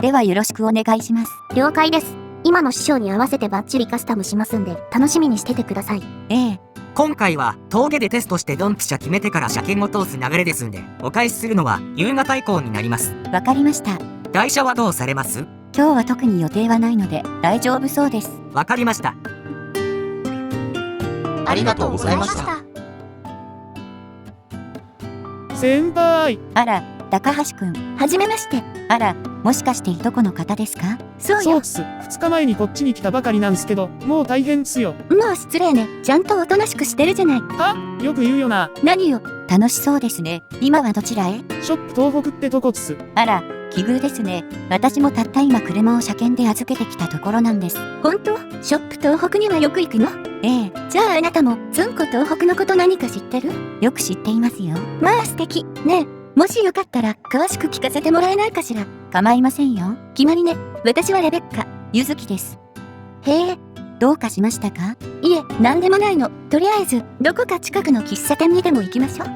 ではよろしくお願いします。了解です。今の師匠に合わせてバッチリカスタムしますんで、楽しみにしててください。ええ。今回は峠でテストしてドンピシャ決めてから車検を通す流れですんで、お返しするのは夕方以降になります。わかりました。台車はどうされます？今日は特に予定はないので大丈夫そうです。わかりました。ありがとうございました。先輩。あら、高橋くん。はじめまして。あら、もしかしていとこの方ですか？そうよ。そうっす。2日前にこっちに来たばかりなんすけど、もう大変っすよ。もう失礼ね。ちゃんとおとなしくしてるじゃない。は？よく言うよな。何よ。楽しそうですね。今はどちらへ？ショップ東北ってとこっす。あら、奇遇ですね。私もたった今車を車検で預けてきたところなんです。本当？ショップ東北にはよく行くの？ええ。じゃああなたもずんこ東北のこと何か知ってる？よく知っていますよ。まあ素敵。ねえ。もしよかったら詳しく聞かせてもらえないかしら。構いませんよ。決まりね。私はレベッカ。ゆずきです。へえ。どうかしましたか？いえ、なんでもないの。とりあえずどこか近くの喫茶店にでも行きましょう。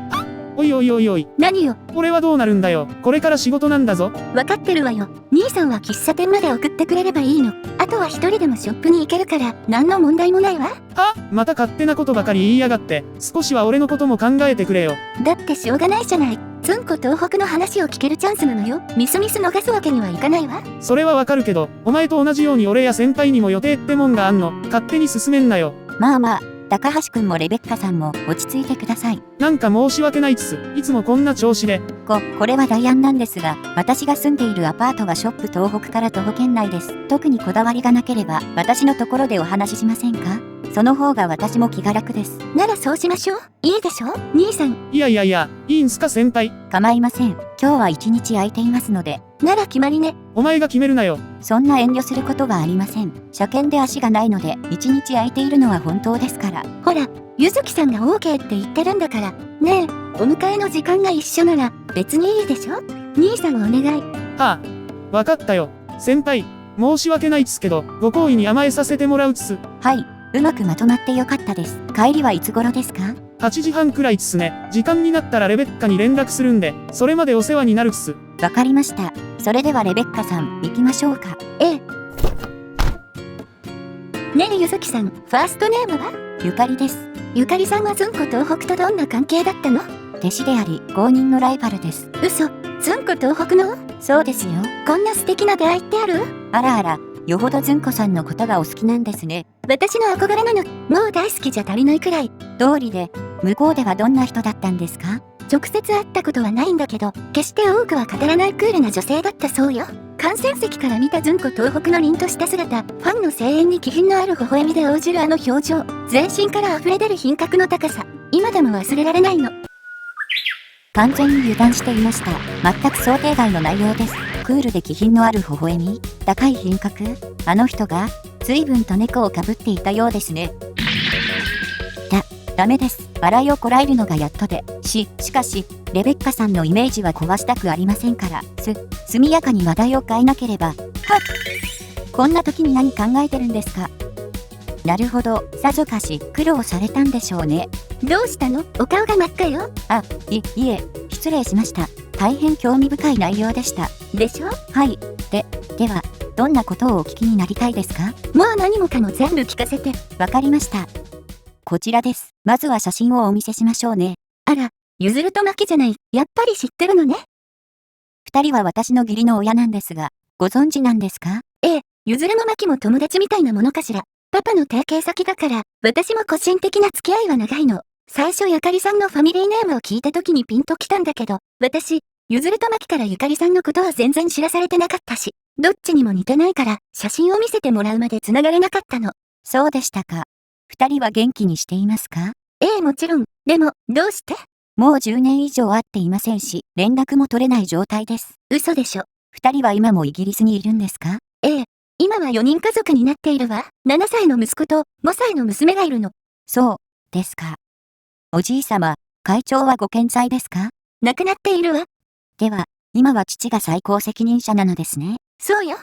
おいおいおいおい。何よ。俺はどうなるんだよ。これから仕事なんだぞ。わかってるわよ。兄さんは喫茶店まで送ってくれればいいの。あとは一人でもショップに行けるから何の問題もないわ。また勝手なことばかり言いやがって。少しは俺のことも考えてくれよ。だってしょうがないじゃない。ずんこ東北の話を聞けるチャンスなのよ。ミス逃すわけにはいかないわ。それはわかるけど、お前と同じように俺や先輩にも予定ってもんがあんの。勝手に進めんなよ。まあまあ、高橋くんもレベッカさんも落ち着いてください。なんか申し訳ないっす。いつもこんな調子で。これは代案なんですが、私が住んでいるアパートはショップ東北から徒歩圏内です。特にこだわりがなければ、私のところでお話ししませんか？その方が私も気が楽です。ならそうしましょう。いいでしょ兄さん。いや、いいんすか先輩。構いません。今日は一日空いていますので。なら決まりね。お前が決めるなよ。そんな遠慮することはありません。車検で足がないので、一日空いているのは本当ですから。ほら、ゆずきさんが OK って言ってるんだから。ねえ、お迎えの時間が一緒なら別にいいでしょ？兄さんお願い。はあ、わかったよ。先輩、申し訳ないっすけど、ご好意に甘えさせてもらうっす。はい、うまくまとまってよかったです。帰りはいつ頃ですか？8時半くらいっすね。時間になったらレベッカに連絡するんで、それまでお世話になるっす。わかりました。それではレベッカさん、行きましょうか。ええ。ねえゆずきさん、ファーストネームは？ゆかりです。ゆかりさんはずんこ東北とどんな関係だったの？弟子であり、公認のライバルです。嘘。ずんこ東北の？そうですよ。こんな素敵な出会いってある？あらあら、よほどずんこさんのことがお好きなんですね。私の憧れなの。もう大好きじゃ足りないくらい。通りで、向こうではどんな人だったんですか？直接会ったことはないんだけど、決して多くは語らないクールな女性だったそうよ。観戦席から見たずんこ東北の凛とした姿、ファンの声援に気品のある微笑みで応じるあの表情、全身から溢れ出る品格の高さ、今でも忘れられないの。完全に油断していました。全く想定外の内容です。クールで気品のある微笑み、高い品格、あの人が、随分と猫をかぶっていたようですね。ダメです。笑いをこらえるのがやっとで。しかし、レベッカさんのイメージは壊したくありませんから、速やかに話題を変えなければ。はっ。こんな時に何考えてるんですか？なるほど、さぞかし苦労されたんでしょうね。どうしたの？お顔が真っ赤よ。いえ、失礼しました。大変興味深い内容でした。でしょ？はい。では、どんなことをお聞きになりたいですか？もう何もかも全部聞かせて。わかりました。こちらです。まずは写真をお見せしましょうね。あら、ゆずるとまきじゃない。やっぱり知ってるのね。二人は私の義理の親なんですが、ご存知なんですか？ええ、ゆずるもまきも友達みたいなものかしら。パパの提携先だから、私も個人的な付き合いは長いの。最初ゆかりさんのファミリーネームを聞いた時にピンときたんだけど、私、ゆずるとまきからゆかりさんのことは全然知らされてなかったし、どっちにも似てないから、写真を見せてもらうまで繋がれなかったの。そうでしたか。二人は元気にしていますか？ええ、もちろん。でも、どうして？もう10年以上会っていませんし、連絡も取れない状態です。嘘でしょ。二人は今もイギリスにいるんですか？ええ、今は4人家族になっているわ。7歳の息子と5歳の娘がいるの。そうですか。おじいさま、会長はご健在ですか？亡くなっているわ。では、今は父が最高責任者なのですね。そうよ。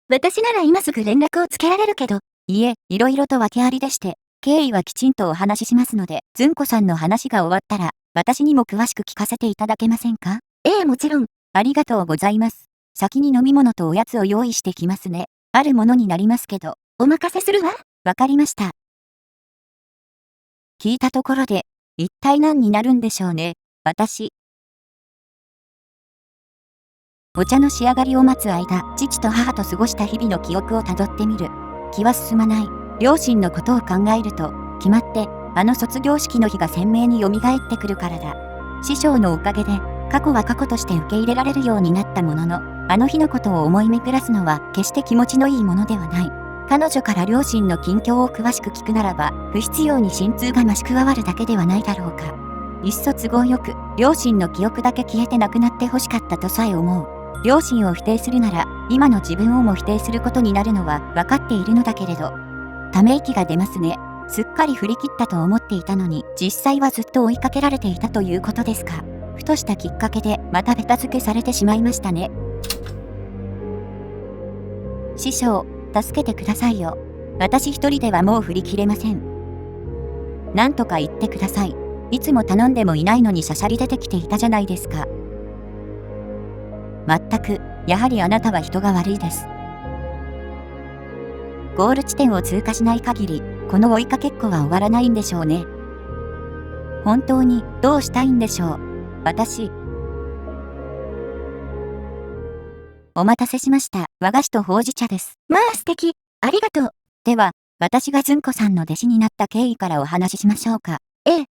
私なら今すぐ連絡をつけられるけど。いえ、いろいろと訳ありでして、経緯はきちんとお話ししますので、ずんこさんの話が終わったら、私にも詳しく聞かせていただけませんか？ええ、もちろん。ありがとうございます。先に飲み物とおやつを用意してきますね。あるものになりますけど。お任せするわ。わかりました。聞いたところで、一体何になるんでしょうね。私。お茶の仕上がりを待つ間、父と母と過ごした日々の記憶をたどってみる。気は進まない。両親のことを考えると、決まって、あの卒業式の日が鮮明に蘇ってくるからだ。師匠のおかげで、過去は過去として受け入れられるようになったものの、あの日のことを思い巡らすのは決して気持ちのいいものではない。彼女から両親の近況を詳しく聞くならば、不必要に心痛が増し加わるだけではないだろうか。いっそ都合よく、両親の記憶だけ消えてなくなってほしかったとさえ思う。両親を否定するなら、今の自分をも否定することになるのは分かっているのだけれど。ため息が出ますね。すっかり振り切ったと思っていたのに、実際はずっと追いかけられていたということですか。ふとしたきっかけで、またベタ付けされてしまいましたね。師匠、助けてくださいよ。私一人ではもう振り切れません。なんとか言ってください。いつも頼んでもいないのにしゃしゃり出てきていたじゃないですか。まったく、やはりあなたは人が悪いです。ゴール地点を通過しない限り、この追いかけっこは終わらないんでしょうね。本当にどうしたいんでしょう。私。お待たせしました。和菓子とほうじ茶です。まあ素敵。ありがとう。では、私がずんこさんの弟子になった経緯からお話ししましょうか。ええ。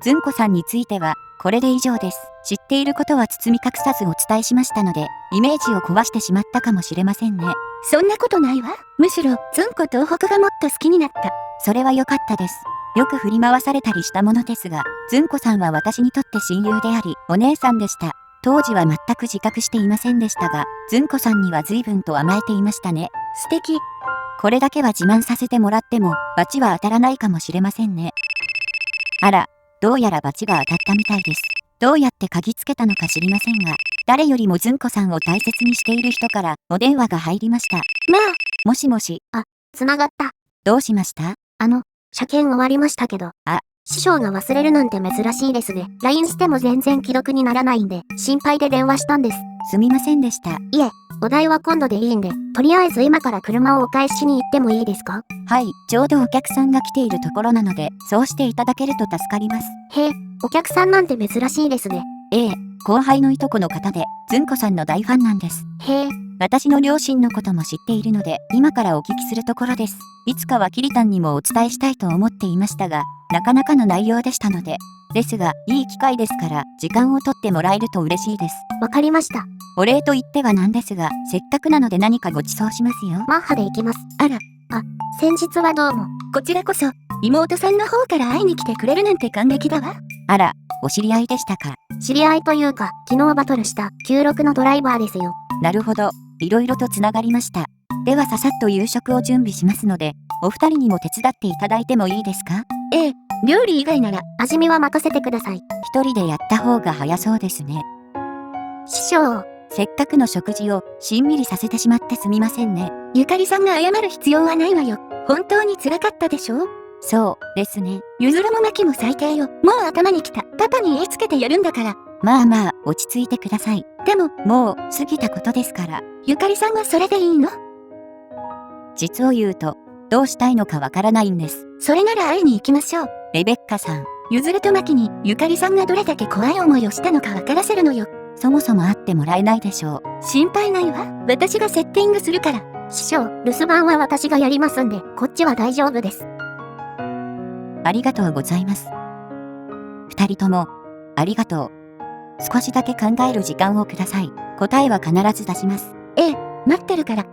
ずんこさんについては、これで以上です。知っていることは包み隠さずお伝えしましたので、イメージを壊してしまったかもしれませんね。そんなことないわ。むしろ、ずんこ東北がもっと好きになった。それは良かったです。よく振り回されたりしたものですが、ずんこさんは私にとって親友であり、お姉さんでした。当時は全く自覚していませんでしたが、ずんこさんには随分と甘えていましたね。素敵。これだけは自慢させてもらっても、罰は当たらないかもしれませんね。あら、どうやら罰が当たったみたいです。どうやって嗅ぎつけたのか知りませんが、誰よりもずんこさんを大切にしている人からお電話が入りました。まあ。もしもし。繋がった。どうしました？車検終わりましたけど。師匠が忘れるなんて珍しいですね。LINE しても全然既読にならないんで、心配で電話したんです。すみませんでした。いえ、お題は今度でいいんで、とりあえず今から車をお返しに行ってもいいですか？はい、ちょうどお客さんが来ているところなので、そうしていただけると助かります。へえ、お客さんなんて珍しいですね。ええ、後輩のいとこの方で、ずんこさんの大ファンなんです。へえ。私の両親のことも知っているので、今からお聞きするところです。いつかはキリタンにもお伝えしたいと思っていましたが、なかなかの内容でしたので。ですが、いい機会ですから、時間をとってもらえると嬉しいです。わかりました。お礼と言ってはなんですが、せっかくなので何かご馳走しますよ。マッハで行きます。あら。先日はどうも。こちらこそ、妹さんの方から会いに来てくれるなんて感激だわ。あら、お知り合いでしたか。知り合いというか、昨日バトルした96のドライバーですよ。なるほど。いろいろとつながりました。ではささっと夕食を準備しますので、お二人にも手伝っていただいてもいいですか？ええ、料理以外なら味見は任せてください。一人でやった方が早そうですね。師匠。せっかくの食事をしんみりさせてしまってすみませんね。ゆかりさんが謝る必要はないわよ。本当に辛かったでしょ？そうですね。ゆずるもまきも最低よ。もう頭にきた。パパに言いつけてやるんだから。まあまあ、落ち着いてください。でも、もう過ぎたことですから。ゆかりさんはそれでいいの？実を言うと、どうしたいのかわからないんです。それなら会いに行きましょう。レベッカさん。ゆずるとまきにゆかりさんがどれだけ怖い思いをしたのかわからせるのよ。そもそも会ってもらえないでしょう。心配ないわ。私がセッティングするから。師匠、留守番は私がやりますんで、こっちは大丈夫です。ありがとうございます。二人とも、ありがとう。少しだけ考える時間をください。答えは必ず出します。ええ、待ってるから。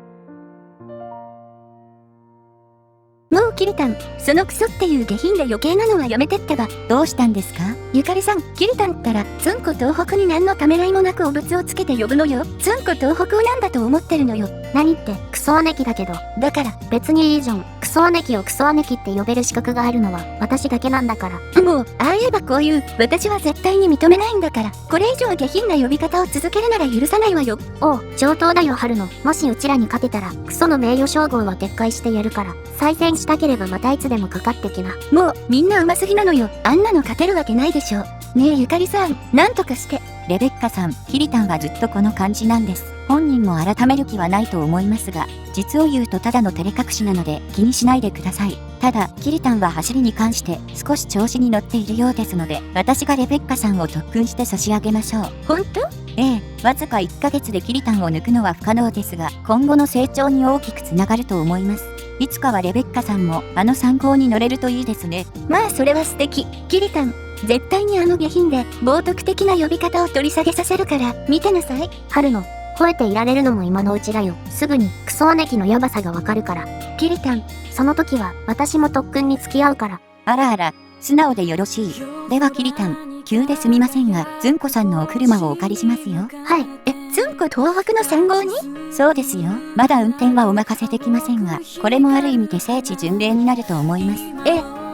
もうキリタン、そのクソっていう下品で余計なのはやめてってば。どうしたんですか？ゆかりさん、キリタンったら、つんこ東北に何のためらいもなくお物をつけて呼ぶのよ。つんこ東北をなんだと思ってるのよ。何ってクソ姉貴だけど、だから、別にいいじゃん。クソ姉貴をクソ姉貴って呼べる資格があるのは私だけなんだから。もう、ああ言えばこういう、私は絶対に認めないんだから、これ以上下品な呼び方を続けるなら許さないわよ。おう、上等だよ春野。もしうちらに勝てたら、クソの名誉称号は撤回してやるから、再戦したければまたいつでもかかってきな。もう、みんな上手すぎなのよ。あんなの勝てるわけないでしょ。ねえゆかりさん、なんとかして。レベッカさん、キリタンはずっとこの感じなんです。本人も改める気はないと思いますが、実を言うとただの照れ隠しなので気にしないでください。ただ、キリタンは走りに関して少し調子に乗っているようですので、私がレベッカさんを特訓して差し上げましょう。本当？ええ、わずか1ヶ月でキリタンを抜くのは不可能ですが、今後の成長に大きくつながると思います。いつかはレベッカさんもあの参考に乗れるといいですね。まあそれは素敵。キリタン、絶対にあの下品で冒涜的な呼び方を取り下げさせるから見てなさい。春野、吠えていられるのも今のうちだよ。すぐにクソ姉貴のヤバさがわかるから。キリタン、その時は私も特訓に付き合うから。あらあら、素直でよろしい。ではキリタン、急ですみませんが、ずんこさんのお車をお借りしますよ。はい。つんこ東北の3号に？そうですよ。まだ運転はお任せできませんが、これもある意味で聖地巡礼になると思います。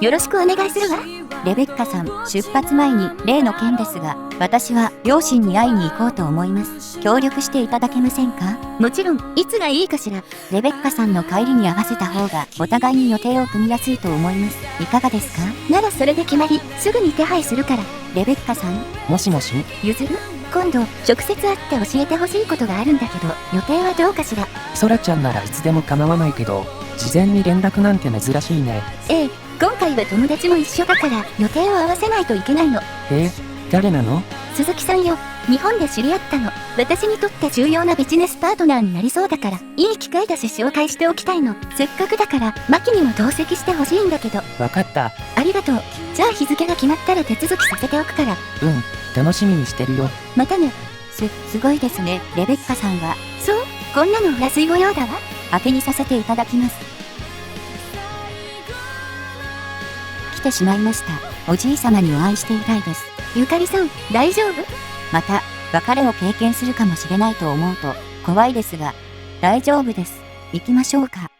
よろしくお願いするわ。レベッカさん、出発前に例の件ですが、私は両親に会いに行こうと思います。協力していただけませんか？もちろん、いつがいいかしら。レベッカさんの帰りに合わせた方がお互いに予定を組みやすいと思います。いかがですか？ならそれで決まり、すぐに手配するから。レベッカさん、もしもし、ゆずる？今度、直接会って教えてほしいことがあるんだけど、予定はどうかしら。ソラちゃんならいつでも構わないけど、事前に連絡なんて珍しいね。今回は友達も一緒だから予定を合わせないといけないの。誰なの？鈴木さんよ。日本で知り合ったの。私にとって重要なビジネスパートナーになりそうだから、いい機会だし紹介しておきたいの。せっかくだから、マキにも同席してほしいんだけど。わかった。ありがとう。じゃあ日付が決まったら手続きさせておくから。楽しみにしてるよ。またね。すごいですね。レベッカさんは。そう？こんなの安いご用だわ。当てにさせていただきます。来てしまいました。おじいさまにお会いしていたいです。ゆかりさん、大丈夫？また、別れを経験するかもしれないと思うと、怖いですが、大丈夫です。行きましょうか。